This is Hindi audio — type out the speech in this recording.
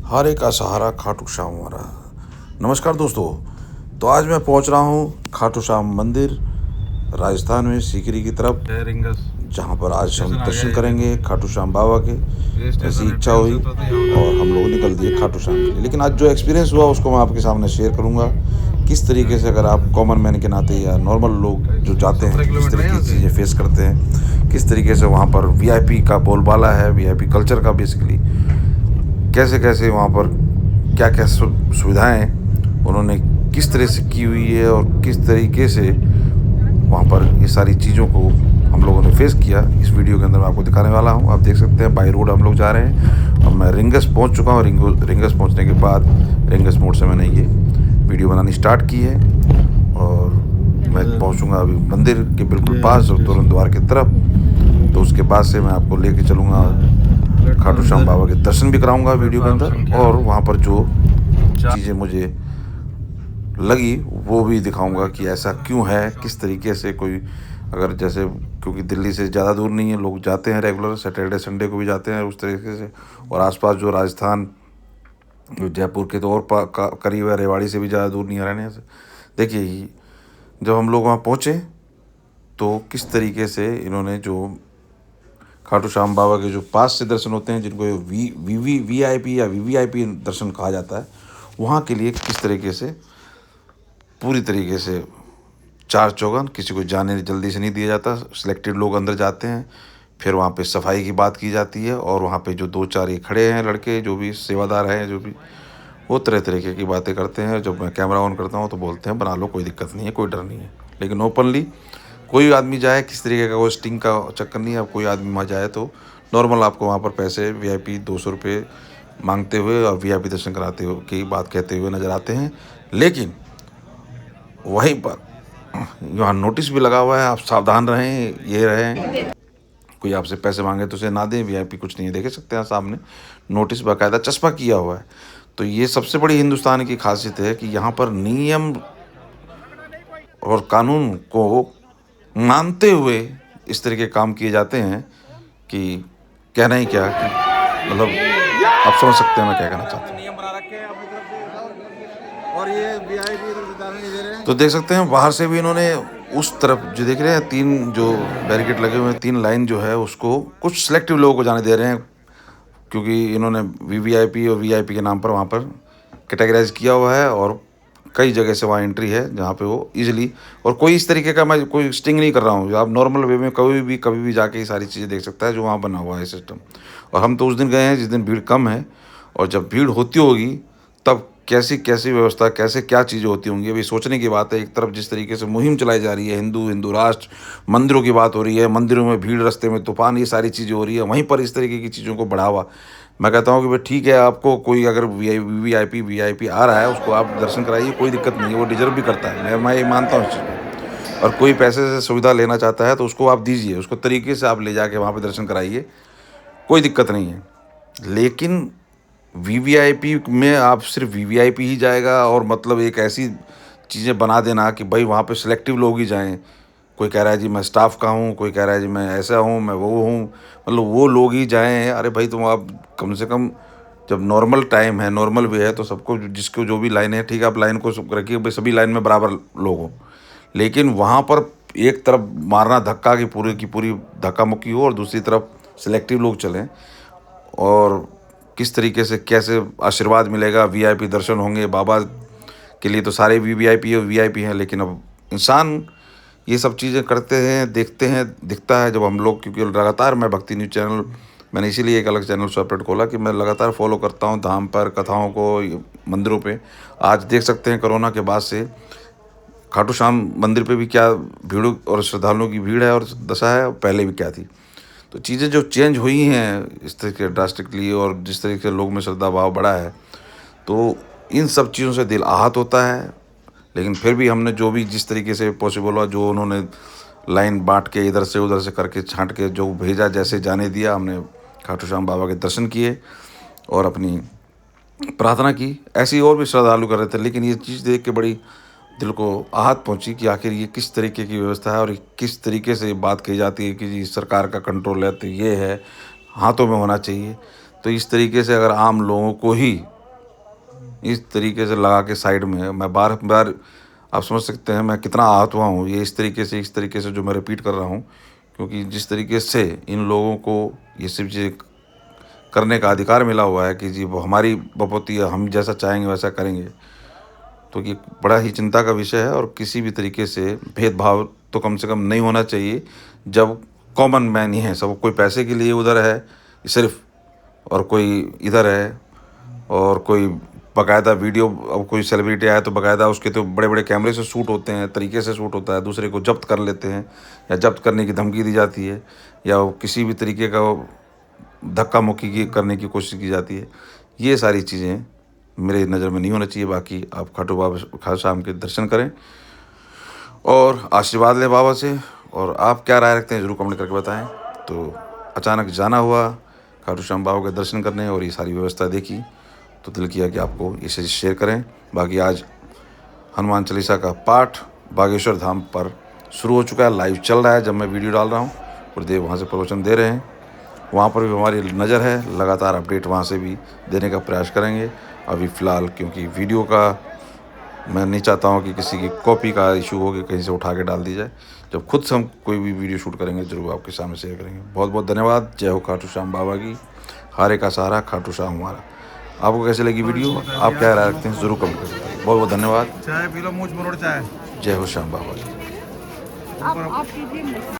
हर एक का सहारा खाटू श्याम हमारा। नमस्कार दोस्तों, तो आज मैं पहुंच रहा हूं खाटू श्याम मंदिर राजस्थान में सीकरी की तरफ, जहां पर आज हम दर्शन करेंगे खाटू श्याम बाबा के। ऐसी इच्छा हुई और हम लोग निकल दिए खाटू श्याम के लिए। लेकिन आज जो एक्सपीरियंस हुआ उसको मैं आपके सामने शेयर करूंगा। किस तरीके से, अगर आप कॉमन मैन के नाते या नॉर्मल लोग जो जाते हैं, किस तरीके की चीज़ें फेस करते हैं, किस तरीके से वहाँ पर वीआईपी का बोलबाला है, वीआईपी कल्चर का बेसिकली कैसे कैसे वहाँ पर क्या क्या सुविधाएं उन्होंने किस तरह से की हुई है और किस तरीके से वहाँ पर ये सारी चीज़ों को हम लोगों ने फेस किया, इस वीडियो के अंदर मैं आपको दिखाने वाला हूँ। आप देख सकते हैं बाई रोड हम लोग जा रहे हैं। अब मैं रिंगस पहुँच चुका हूँ। रिंगस पहुँचने के बाद रिंगस मोड़ से मैंने ये वीडियो बनानी स्टार्ट की है और मैं पहुँचूँगा अभी मंदिर के बिल्कुल पास और तोरण द्वार की तरफ। तो उसके बाद से मैं आपको लेके चलूँगा खाटू श्याम बाबा के दर्शन भी कराऊंगा वीडियो के अंदर, और वहाँ पर जो चीज़ें मुझे लगी वो भी दिखाऊंगा कि ऐसा क्यों है, किस तरीके से कोई अगर जैसे, क्योंकि दिल्ली से ज़्यादा दूर नहीं है, लोग जाते हैं रेगुलर, सैटरडे संडे को भी जाते हैं उस तरीके से। और आसपास जो राजस्थान, जो जयपुर के तो और करीब है, रेवाड़ी से भी ज़्यादा दूर नहीं है रहने से। देखिए, जब हम लोग वहाँ पहुँचे तो किस तरीके से इन्होंने जो खाटू श्याम बाबा के जो पास से दर्शन होते हैं, जिनको वीआईपी या वीवीआईपी दर्शन कहा जाता है, वहाँ के लिए किस तरीके से पूरी तरीके से चार चौगन, किसी को जाने जल्दी से नहीं दिया जाता, सिलेक्टेड लोग अंदर जाते हैं। फिर वहाँ पे सफाई की बात की जाती है और वहाँ पे जो दो चार ये खड़े हैं लड़के, जो भी सेवादार हैं, जो भी, वो तरह तरीके की बातें करते हैं। जब मैं कैमरा ऑन करता हूँ तो बोलते हैं बना लो, कोई दिक्कत नहीं है, कोई डर नहीं है। लेकिन ओपनली कोई आदमी जाए, किस तरीके का कोई स्टिंग का चक्कर नहीं है। अब कोई आदमी वहाँ जाए तो नॉर्मल आपको वहाँ पर पैसे वीआईपी 200 रुपये मांगते हुए और वीआईपी दर्शन कराते हुए की बात कहते हुए नज़र आते हैं। लेकिन वहीं पर यहाँ नोटिस भी लगा हुआ है, आप सावधान रहें, ये रहें, कोई आपसे पैसे मांगे तो उसे ना दें, वीआईपी कुछ नहीं है। देख सकते हैं सामने नोटिस बाकायदा चस्पा किया हुआ है। तो ये सबसे बड़ी हिंदुस्तान की खासियत है कि यहाँ पर नियम और कानून को मानते हुए इस तरह के काम किए जाते हैं कि कहना ही क्या, कि मतलब आप समझ सकते हैं मैं क्या कहना चाहता हूँ। नियम बना रखे हैं अपनी तरफ से, और ये वीआईपी इधर से जाने नहीं दे रहे हैं। तो देख सकते हैं बाहर से भी इन्होंने उस तरफ जो देख रहे हैं, 3 जो बैरिकेड लगे हुए हैं, 3 लाइन जो है उसको कुछ सिलेक्टिव लोगों को जाने दे रहे हैं, क्योंकि इन्होंने वीवीआईपी और वीआईपी के नाम पर वहाँ पर कैटेगराइज किया हुआ है। और कई जगह से वहाँ एंट्री है जहाँ पे वो इजीली, और कोई इस तरीके का, मैं कोई स्टिंग नहीं कर रहा हूँ, आप नॉर्मल वे में कभी भी जाके ये सारी चीज़ें देख सकता है जो वहाँ बना हुआ है सिस्टम। और हम तो उस दिन गए हैं जिस दिन भीड़ कम है, और जब भीड़ होती होगी तब कैसी कैसी व्यवस्था, कैसे क्या चीज़ें होती होंगी, अभी सोचने की बात है। एक तरफ जिस तरीके से मुहिम चलाई जा रही है, हिंदू राष्ट्र, मंदिरों की बात हो रही है, मंदिरों में भीड़, रास्ते में तूफान, ये सारी चीज़ें हो रही है, वहीं पर इस तरीके की चीज़ों को बढ़ावा। मैं कहता हूँ कि भाई ठीक है, आपको कोई अगर वीआईपी आ रहा है, उसको आप दर्शन कराइए, कोई दिक्कत नहीं है, वो डिजर्व भी करता है, मैं ये मानता हूँ इस चीज़ को। और कोई पैसे से सुविधा लेना चाहता है तो उसको आप दीजिए, उसको तरीके से आप ले जाके वहाँ पर दर्शन कराइए, कोई दिक्कत नहीं है। लेकिन वीवीआईपी में आप सिर्फ वीवीआईपी ही जाएगा, और मतलब एक ऐसी चीज़ें बना देना कि भाई वहाँ पे सिलेक्टिव लोग ही जाएं। कोई कह रहा है जी मैं स्टाफ का हूँ, कोई कह रहा है जी मैं ऐसा हूँ, मैं वो हूँ, मतलब वो लोग ही जाएं। अरे भाई, तुम आप कम से कम, जब नॉर्मल टाइम है, नॉर्मल वे है, तो सबको, जिसको जो भी लाइन है, ठीक है, आप लाइन को रखिए भाई, सभी लाइन में बराबर लोग हों। लेकिन वहाँ पर एक तरफ मारना धक्का की पूरी धक्का मुक्की हो, और दूसरी तरफ सिलेक्टिव लोग चलें, और किस तरीके से कैसे आशीर्वाद मिलेगा, वीआईपी दर्शन होंगे बाबा के लिए। तो सारे वीआईपी हैं, लेकिन अब इंसान ये सब चीज़ें करते हैं, देखते हैं, दिखता है जब हम लोग, क्योंकि लगातार मैं भक्ति न्यूज़ चैनल, मैंने इसीलिए एक अलग चैनल सेपरेट खोला कि मैं लगातार फॉलो करता हूँ धाम पर, कथाओं को, मंदिरों पे। आज देख सकते हैं कोरोना के बाद से खाटू श्याम मंदिर पे भी क्या भीड़ और श्रद्धालुओं की भीड़ है और दशा है, पहले भी क्या थी। तो चीज़ें जो चेंज हुई हैं इस तरीके ड्रास्टिकली, और जिस तरीके से लोग में श्रद्धा भाव बढ़ा है, तो इन सब चीज़ों से दिल आहत होता है। लेकिन फिर भी हमने जो भी जिस तरीके से पॉसिबल हुआ, जो उन्होंने लाइन बांट के इधर से उधर से करके छांट के जो भेजा, जैसे जाने दिया, हमने खाटू श्याम बाबा के दर्शन किए और अपनी प्रार्थना की। ऐसी और भी श्रद्धालु कर रहे थे, लेकिन ये चीज़ देख के बड़ी दिल को आहत पहुंची कि आखिर ये किस तरीके की व्यवस्था है, और किस तरीके से बात कही जाती है कि जी सरकार का कंट्रोल है तो ये है, हाथों में होना चाहिए। तो इस तरीके से अगर आम लोगों को ही इस तरीके से लगा के साइड में, मैं बार बार, आप समझ सकते हैं मैं कितना आहत हुआ हूँ ये इस तरीके से जो मैं रिपीट कर रहा हूँ, क्योंकि जिस तरीके से इन लोगों को ये सब चीज़ें करने का अधिकार मिला हुआ है कि जी वो हमारी बपौती है, हम जैसा चाहेंगे वैसा करेंगे, तो ये बड़ा ही चिंता का विषय है। और किसी भी तरीके से भेदभाव तो कम से कम नहीं होना चाहिए जब कॉमन मैन ही है सब, कोई पैसे के लिए उधर है सिर्फ, और कोई इधर है, और कोई बाकायदा वीडियो, अब कोई सेलिब्रिटी आया तो बाकायदा उसके तो बड़े बड़े कैमरे से शूट होते हैं, तरीके से शूट होता है, दूसरे को जब्त कर लेते हैं या जब्त करने की धमकी दी जाती है, या किसी भी तरीके का धक्का मुक्की की करने की कोशिश की जाती है। ये सारी चीज़ें मेरे नज़र में नहीं होना चाहिए। बाकी आप खाटू श्याम के दर्शन करें और आशीर्वाद लें बाबा से। और आप क्या राय रखते हैं ज़रूर कमेंट करके बताएं। तो अचानक जाना हुआ खाटू श्याम बाबा के दर्शन करने और ये सारी व्यवस्था देखी तो दिल किया कि आपको इसे शेयर करें। बाकी आज हनुमान चालीसा का पाठ बागेश्वर धाम पर शुरू हो चुका है, लाइव चल रहा है जब मैं वीडियो डाल रहा हूँ। गुरुदेव वहाँ से प्रवचन दे रहे हैं, वहाँ पर भी हमारी नज़र है, लगातार अपडेट वहाँ से भी देने का प्रयास करेंगे। अभी फ़िलहाल क्योंकि वीडियो का मैं नहीं चाहता हूँ कि किसी की कॉपी का इशू हो कि कहीं से उठा के डाल दी जाए। जब खुद से हम कोई भी वीडियो शूट करेंगे ज़रूर आपके सामने शेयर करेंगे। बहुत बहुत धन्यवाद। जय हो खाटू श्याम बाबा की, हारे का सहारा खाटू श्याम हमारा। आपको कैसे लगी वीडियो, आप क्या राय रखते हैं ज़रूर कमेंट करें। बहुत बहुत धन्यवाद। चाय पी लो, मूछ मरोड़ चाय। जय हो श्याम बाबा की। आप कीजिए।